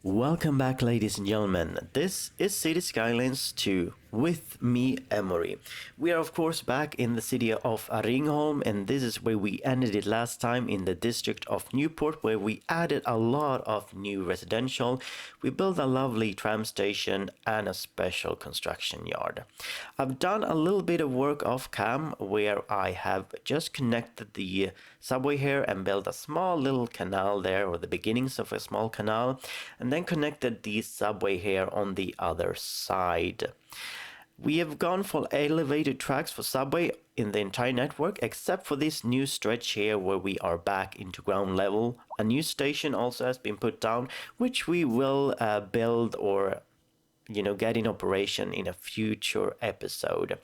Welcome back, ladies and gentlemen. This is City Skylines 2 with me, EmOri. We are, of course, back in the city of Ringholm, and this is where we ended it last time in the district of Newport, where we added a lot of new residential. We built a lovely tram station and a special construction yard. I've done a little bit of work off cam where I have just connected the subway here and built a small little canal there, or the beginnings of a small canal, and then connected the subway here on the other side. We have gone for elevated tracks for subway in the entire network, except for this new stretch here where we are back into ground level. A new station also has been put down, which we will build or get in operation in a future episode.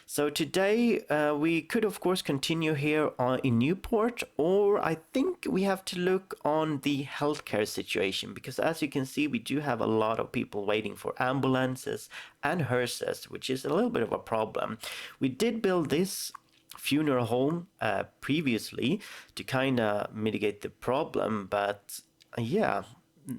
So today we could of course continue here in Newport, or I think we have to look on the healthcare situation, because as you can see we do have a lot of people waiting for ambulances and hearses, which is a little bit of a problem. We did build this funeral home previously to kind of mitigate the problem, but yeah,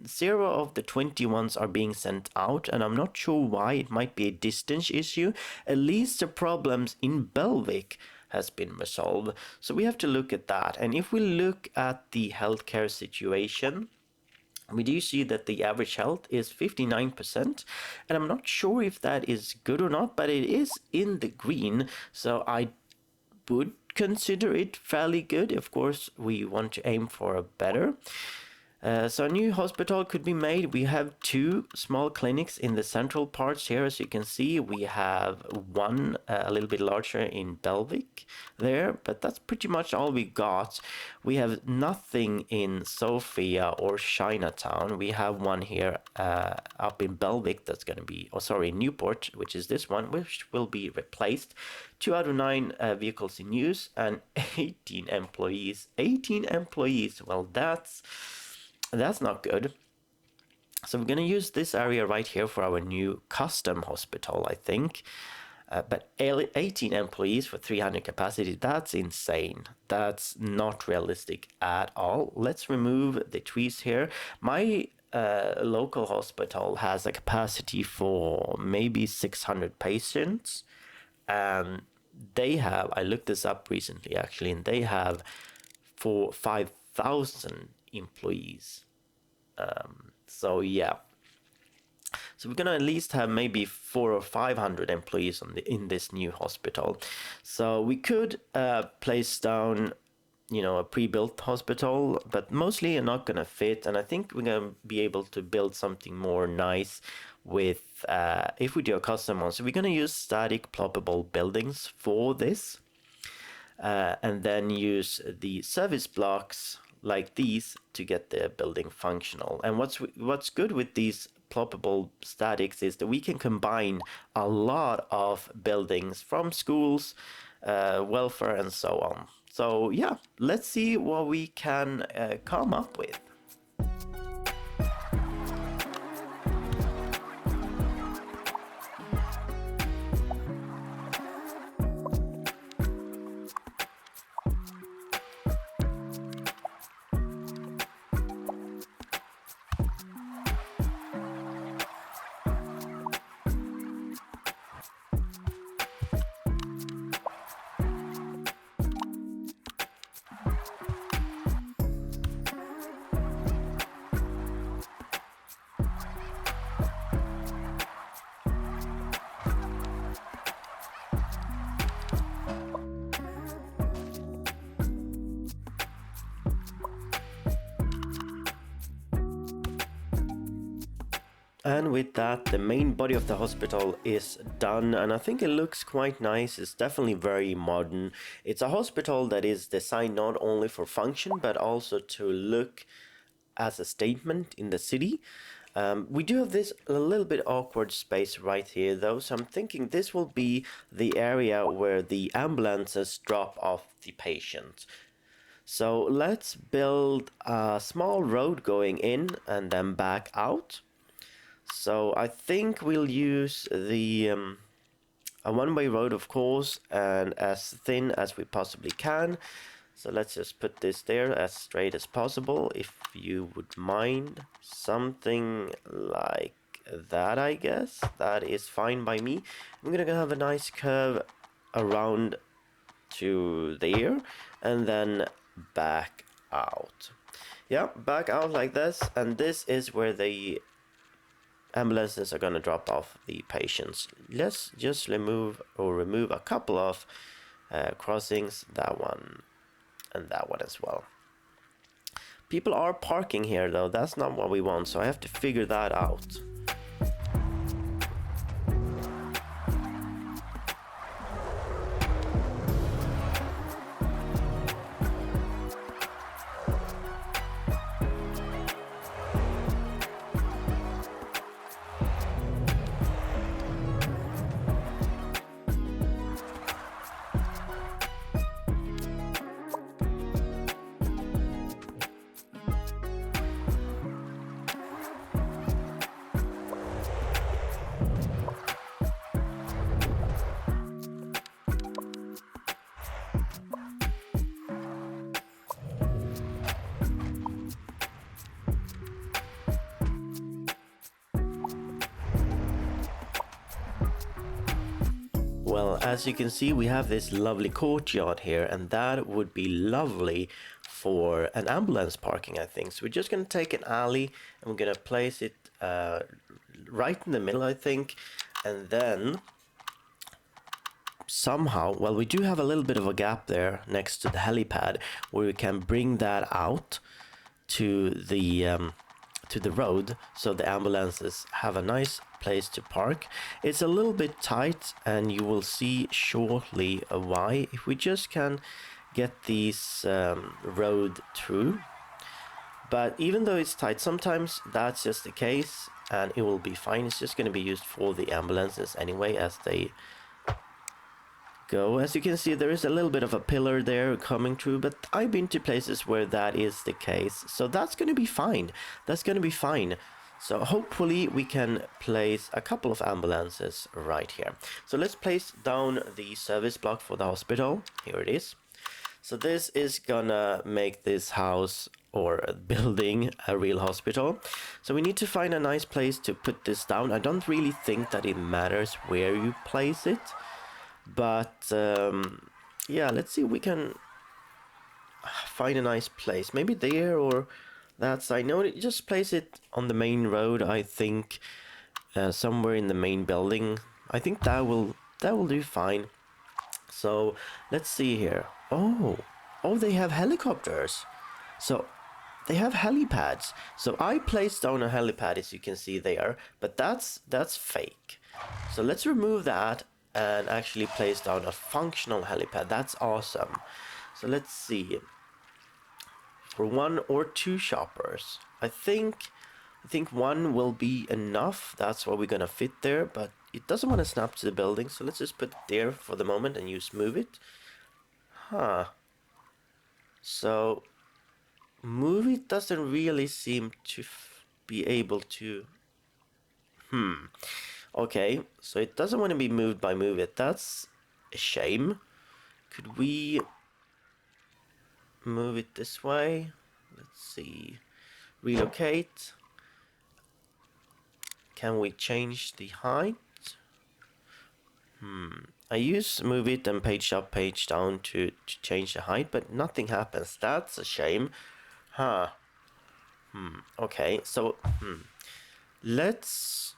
0 of the 20 ones are being sent out, and I'm not sure why. It might be a distance issue. At least the problems in Belvik has been resolved, so we have to look at that. And if we look at the healthcare situation, we do see that the average health is 59%, and I'm not sure if that is good or not, but it is in the green, so I would consider it fairly good. Of course, we want to aim for a better. So a new hospital could be made. We have 2 small clinics in the central parts here. As you can see, we have one a little bit larger in Belvik there, but that's pretty much all we got. We have nothing in Sofia or Chinatown. We have one here up in Belvik that's going to be, Newport, which is this one, which will be replaced. 2 out of 9 vehicles in use and 18 employees. 18 employees, well, that's not good. So we're going to use this area right here for our new custom hospital, I think. But 18 employees for 300 capacity, that's insane. That's not realistic at all. Let's remove the trees here. My local hospital has a capacity for maybe 600 patients. And they have, I looked this up recently actually, and they have for 5,000 employees. So yeah, so we're gonna at least have maybe 400 or 500 employees in this new hospital. So we could place down a pre-built hospital, but mostly are not gonna fit, and I think we're gonna be able to build something more nice with if we do a custom one. So we're gonna use static ploppable buildings for this, and then use the service blocks like these to get the building functional. And what's good with these ploppable statics is that we can combine a lot of buildings from schools, welfare, and so on. So yeah, let's see what we can come up with. And with that, the main body of the hospital is done, and I think it looks quite nice. It's definitely very modern. It's a hospital that is designed not only for function, but also to look as a statement in the city. We do have this a little bit awkward space right here though, so I'm thinking this will be the area where the ambulances drop off the patients. So let's build a small road going in and then back out. So I think we'll use the a one-way road, of course, and as thin as we possibly can. So let's just put this there as straight as possible, if you would mind. Something like that, I guess. That is fine by me. I'm gonna have a nice curve around to there and then back out. Yeah, back out like this, and this is where the ambulances are gonna drop off the patients. Let's just remove a couple of crossings, that one and that one as well. People are parking here though, that's not what we want, so I have to figure that out. Well, as you can see, we have this lovely courtyard here, and that would be lovely for an ambulance parking, I think. So we're just going to take an alley and we're going to place it right in the middle, I think. And then somehow, well, we do have a little bit of a gap there next to the helipad where we can bring that out to the road, so the ambulances have a nice place to park. It's a little bit tight, and you will see shortly why. If we just can get these road through, but even though it's tight, sometimes that's just the case and it will be fine. It's just going to be used for the ambulances anyway as they go. As you can see, there is a little bit of a pillar there coming through, but I've been to places where that is the case, so that's going to be fine. That's going to be fine. So hopefully we can place a couple of ambulances right here. So let's place down the service block for the hospital. Here it is. So this is gonna make this house or building a real hospital. So we need to find a nice place to put this down. I don't really think that it matters where you place it, but yeah, let's see if we can find a nice place. Maybe there or that side. No, just place it on the main road, I think, somewhere in the main building. I think that will do fine. So let's see here. Oh, they have helicopters. So they have helipads. So I placed down a helipad, as you can see there, but that's fake. So let's remove that and actually place down a functional helipad. That's awesome. So let's see. For 1 or 2 shoppers, I think one will be enough. That's what we're gonna fit there, but it doesn't want to snap to the building, so let's just put it there for the moment and use move it. So move it doesn't really seem to be able to. Okay, so it doesn't want to be moved by move it. That's a shame. Could we move it this way? Let's see. Relocate. Can we change the height? I use move it and page up, page down to change the height, but nothing happens. That's a shame. Okay, so let's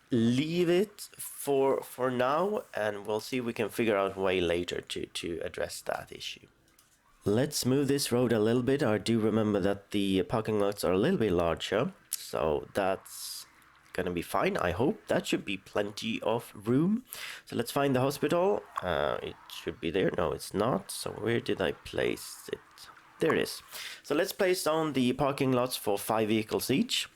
leave it for now, and we'll see if we can figure out a way later to address that issue. Let's move this road a little bit. I do remember that the parking lots are a little bit larger, so that's gonna be fine. I hope that should be plenty of room. So let's find the hospital. It should be there. No, it's not. So where did I place it? There it is. So let's place down the parking lots for 5 vehicles each.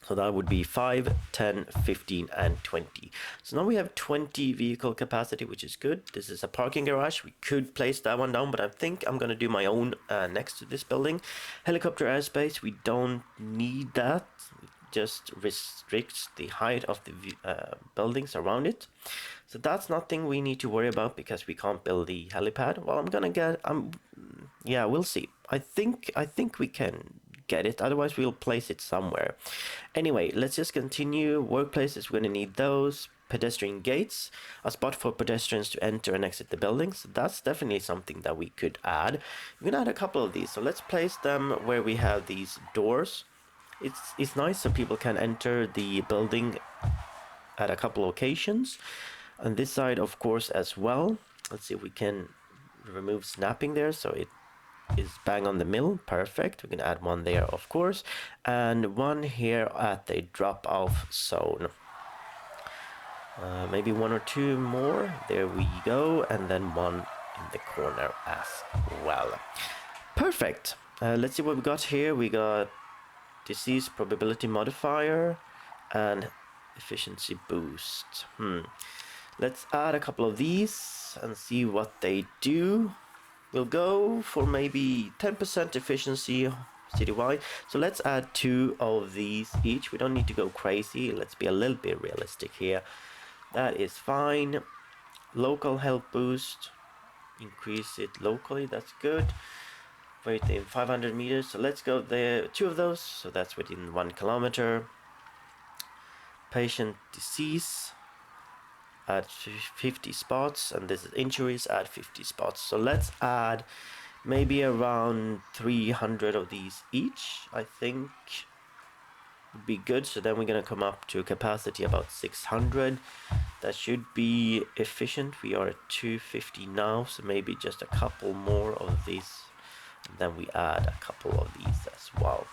So that would be 5, 10, 15, and 20. So now we have 20 vehicle capacity, which is good. This is a parking garage. We could place that one down, but I think I'm going to do my own next to this building. Helicopter airspace, we don't need that. just restricts the height of the buildings around it. So that's nothing we need to worry about because we can't build the helipad. Well, yeah, we'll see. I think we can get it. Otherwise, we'll place it somewhere. Anyway, let's just continue. Workplaces, we're gonna need those. Pedestrian gates, a spot for pedestrians to enter and exit the buildings. That's definitely something that we could add. We're gonna add a couple of these. So let's place them where we have these doors. It's nice so people can enter the building at a couple locations. On this side, of course, as well. Let's see if we can remove snapping there so it is bang on the middle. Perfect. We can add one there, of course, and one here at the drop-off zone. Maybe one or two more. There we go, and then one in the corner as well. Perfect. Let's see what we got here. We got disease probability modifier and efficiency boost. Let's add a couple of these and see what they do. We'll go for maybe 10% efficiency citywide. So let's add 2 of these each. We don't need to go crazy. Let's be a little bit realistic here. That is fine. Local health boost. Increase it locally. That's good. Within 500 meters. So let's go there. 2 of those. So that's within 1 kilometer. Patient disease. Add 50 spots. And this is injuries. Add 50 spots. So let's add maybe around 300 of these each. I think would be good. So then we're gonna come up to a capacity about 600. That should be efficient. We are at 250 now, so maybe just a couple more of these, and then we add a couple of these as well.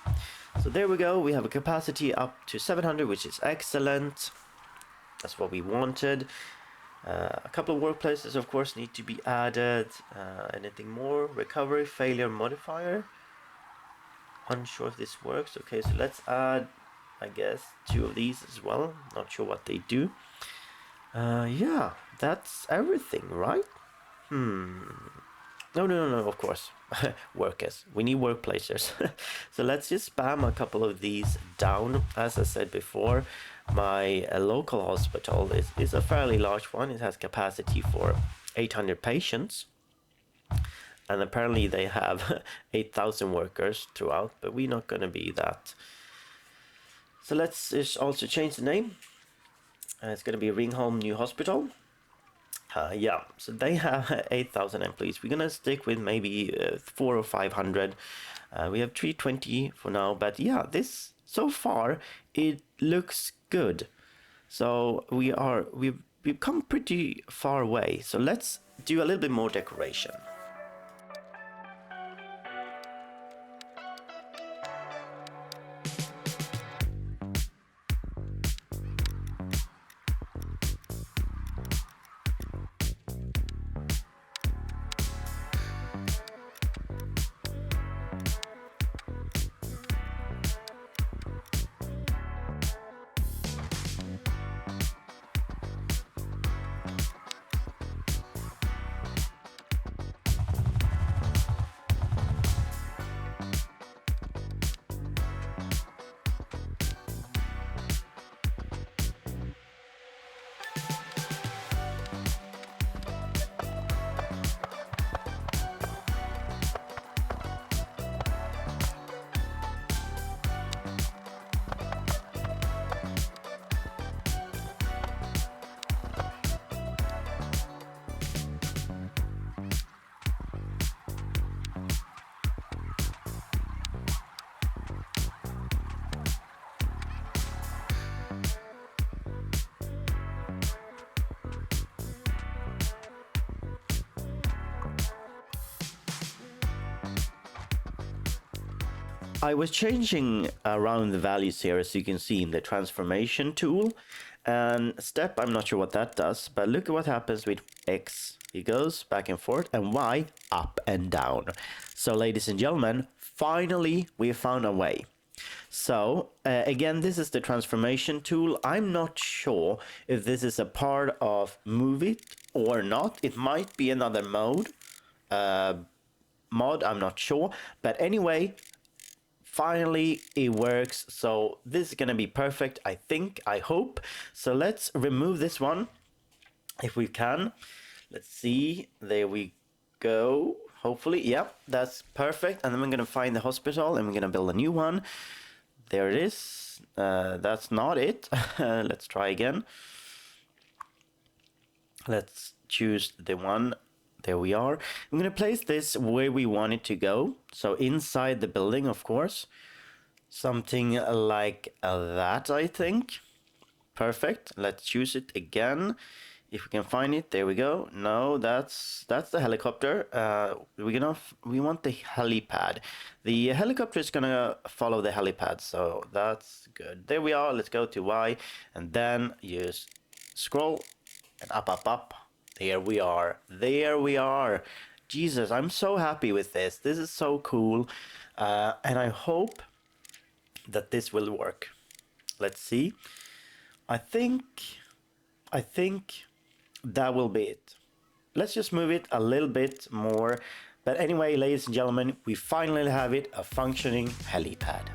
So there we go. We have a capacity up to 700, which is excellent. That's what we wanted. A couple of workplaces, of course, need to be added. Anything more? Recovery failure modifier. Unsure if this works. Okay, so let's add, I guess, 2 of these as well. Not sure what they do. Yeah, that's everything, right? No, of course. Workers. We need workplaces. So let's just spam a couple of these down. As I said before, my local hospital is a fairly large one. It has capacity for 800 patients. And apparently they have 8,000 workers throughout, but we're not going to be that. So let's just also change the name. It's going to be Ringholm New Hospital. Yeah, so they have 8,000 employees. We're going to stick with maybe 400 or 500. We have 320 for now, but yeah, this so far it looks good. So we've come pretty far away. So let's do a little bit more decoration. I was changing around the values here, as you can see in the transformation tool. And step, I'm not sure what that does, but look at what happens with X. It goes back and forth, and Y up and down. So ladies and gentlemen, finally we found a way. So again, this is the transformation tool. I'm not sure if this is a part of Move It or not. It might be another mod, I'm not sure. But anyway, finally it works. So this is gonna be perfect, I think, I hope. So let's remove this one if we can. Let's see, there we go. Hopefully, yeah, that's perfect. And then we're gonna find the hospital and we're gonna build a new one. There it is. That's not it. Let's try again. Let's choose the one. There we are. I'm gonna place this where we want it to go. So inside the building, of course. Something like that, I think. Perfect. Let's choose it again. If we can find it, there we go. No, that's the helicopter. We want the helipad. The helicopter is gonna follow the helipad, so that's good. There we are. Let's go to Y, and then use scroll and up. There we are. There we are. Jesus, I'm so happy with this. This is so cool, and I hope that this will work. Let's see. I think that will be it. Let's just move it a little bit more. But anyway, ladies and gentlemen, we finally have it, a functioning helipad.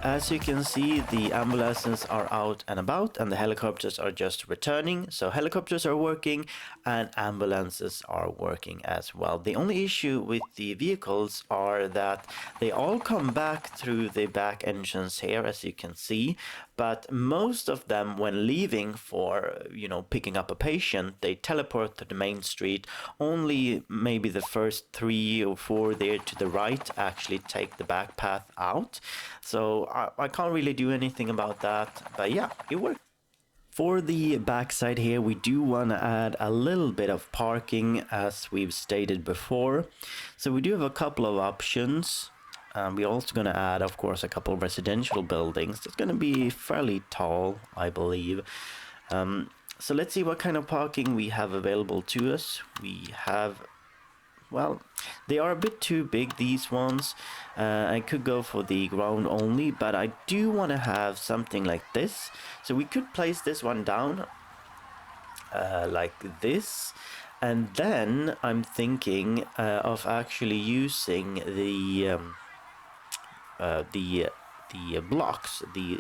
As you can see, the ambulances are out and about and the helicopters are just returning. So helicopters are working and ambulances are working as well. The only issue with the vehicles are that they all come back through the back entrance here, as you can see. But most of them, when leaving for, picking up a patient, they teleport to the main street. Only maybe the first 3 or 4 there to the right actually take the back path out. So I can't really do anything about that. But yeah, it works. For the backside here, we do want to add a little bit of parking, as we've stated before. So we do have a couple of options. We're also going to add, of course, a couple of residential buildings. It's going to be fairly tall, I believe. So let's see what kind of parking we have available to us. We have, well, they are a bit too big, these ones. I could go for the ground only, but I do want to have something like this. So we could place this one down like this. And then I'm thinking of actually using the blocks, the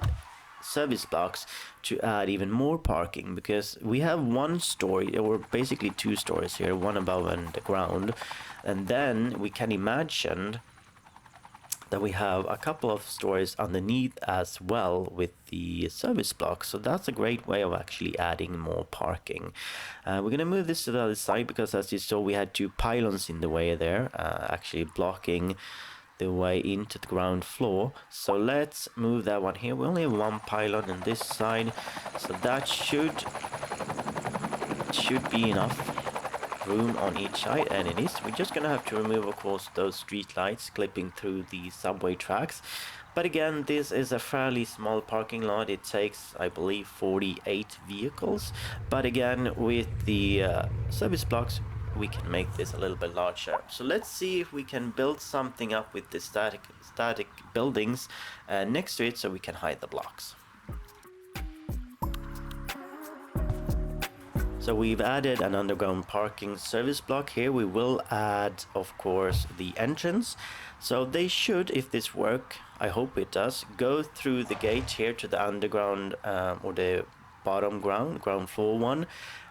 service blocks, to add even more parking, because we have one story, or basically 2 stories here, one above and the ground, and then we can imagine that we have a couple of stories underneath as well with the service blocks. So that's a great way of actually adding more parking. We're gonna move this to the other side because, as you saw, we had 2 pylons in the way there, actually blocking the way into the ground floor. So let's move that one here. We only have one pylon on this side, so that should be enough room on each side, and it is. We're just gonna have to remove, of course, those street lights clipping through the subway tracks. But again, this is a fairly small parking lot. It takes, I believe, 48 vehicles. But again, with the service blocks, we can make this a little bit larger. So let's see if we can build something up with the static buildings next to it, so we can hide the blocks. So we've added an underground parking service block here. We will add, of course, the entrance. So they should, if this works, I hope it does, go through the gate here to the underground or the bottom ground floor one,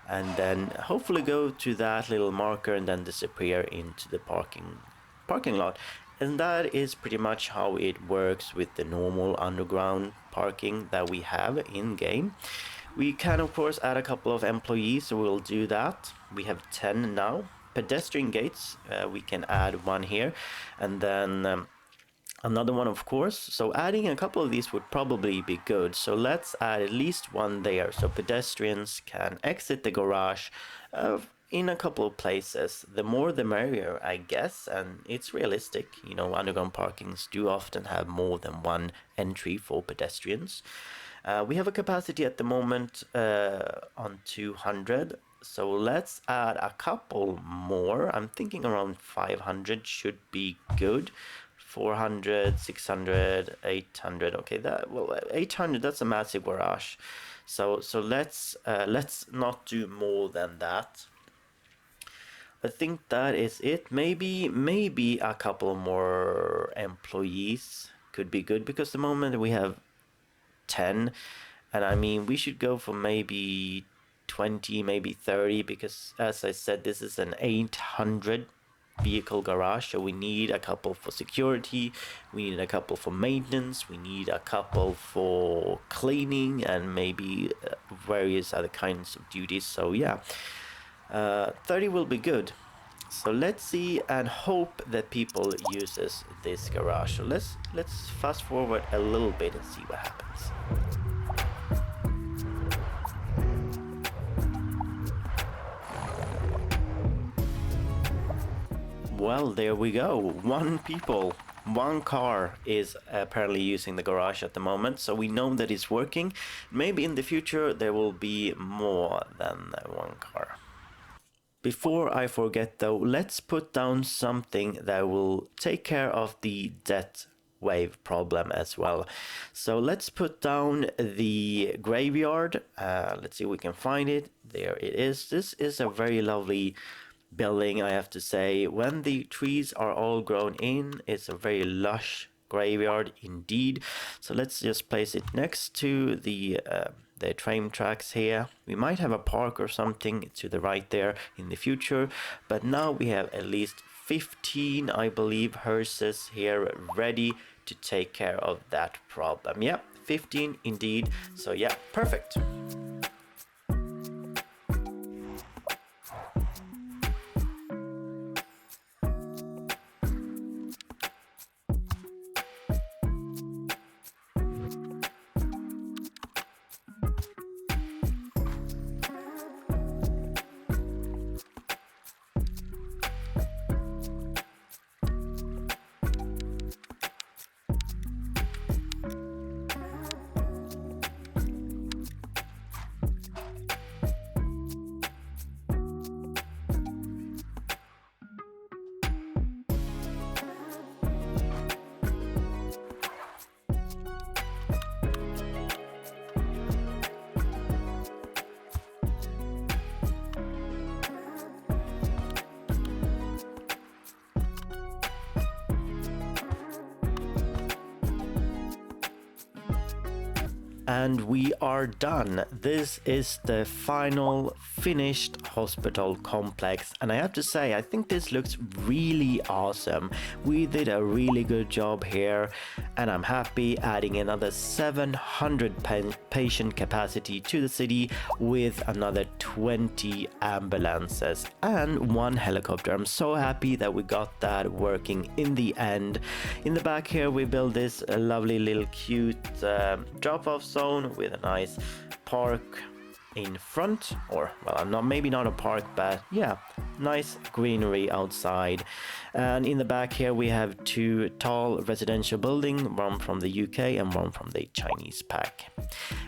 and then hopefully go to that little marker and then disappear into the parking lot. And that is pretty much how it works with the normal underground parking that we have in game. We can, of course, add a couple of employees, so we'll do that. We have 10 now. Pedestrian gates, we can add one here, and then another one, of course. So adding a couple of these would probably be good. So let's add at least one there, so pedestrians can exit the garage in a couple of places. The more the merrier, I guess, and it's realistic. You know, underground parkings do often have more than one entry for pedestrians. We have a capacity at the moment on 200, so let's add a couple more. I'm thinking around 500 should be good. 400, 600, 800. Okay, 800, that's a massive garage. So let's not do more than that. I think that is it. Maybe a couple more employees could be good, because the moment we have 10, and I mean, we should go for maybe 20, maybe 30, because as I said, this is an 800 vehicle garage, so we need a couple for security, we need a couple for maintenance, we need a couple for cleaning, and maybe various other kinds of duties. So yeah, 30 will be good. So let's see and hope that people uses this garage. So let's fast forward a little bit and see what happens. Well, there we go. One car is apparently using the garage at the moment, so we know that it's working. Maybe in the future there will be more than one car. Before I forget though, let's put down something that will take care of the death wave problem as well. So let's put down the graveyard. Let's see if we can find it. There it is. This is a very lovely building, I have to say. When the trees are all grown in, it's a very lush graveyard indeed. So let's just place it next to the train tracks here. We might have a park or something to the right there in the future, but now we have at least 15, I believe, hearses here ready to take care of that problem. Yeah, 15 indeed. So yeah, perfect. And we are done. This is the final finished hospital complex, and I have to say, I think this looks really awesome. We did a really good job here, and I'm happy adding another 700 patient capacity to the city with another 20 ambulances and 1 helicopter. I'm so happy that we got that working in the end. In the back here we built this lovely little cute drop-off zone with a nice park in front, or well, maybe not a park, but yeah, nice greenery outside. And in the back here we have 2 tall residential buildings, one from the UK and one from the Chinese pack.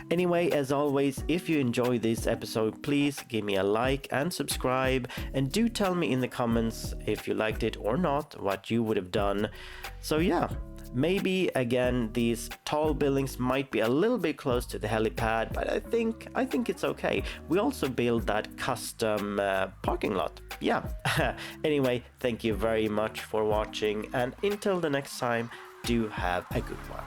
Anyway, as always, if you enjoyed this episode, please give me a like and subscribe, and do tell me in the comments if you liked it or not, what you would have done. So yeah, maybe again these tall buildings might be a little bit close to the helipad, but I think it's okay. We also built that custom parking lot. Yeah. Anyway, thank you very much for watching, and until the next time, do have a good one.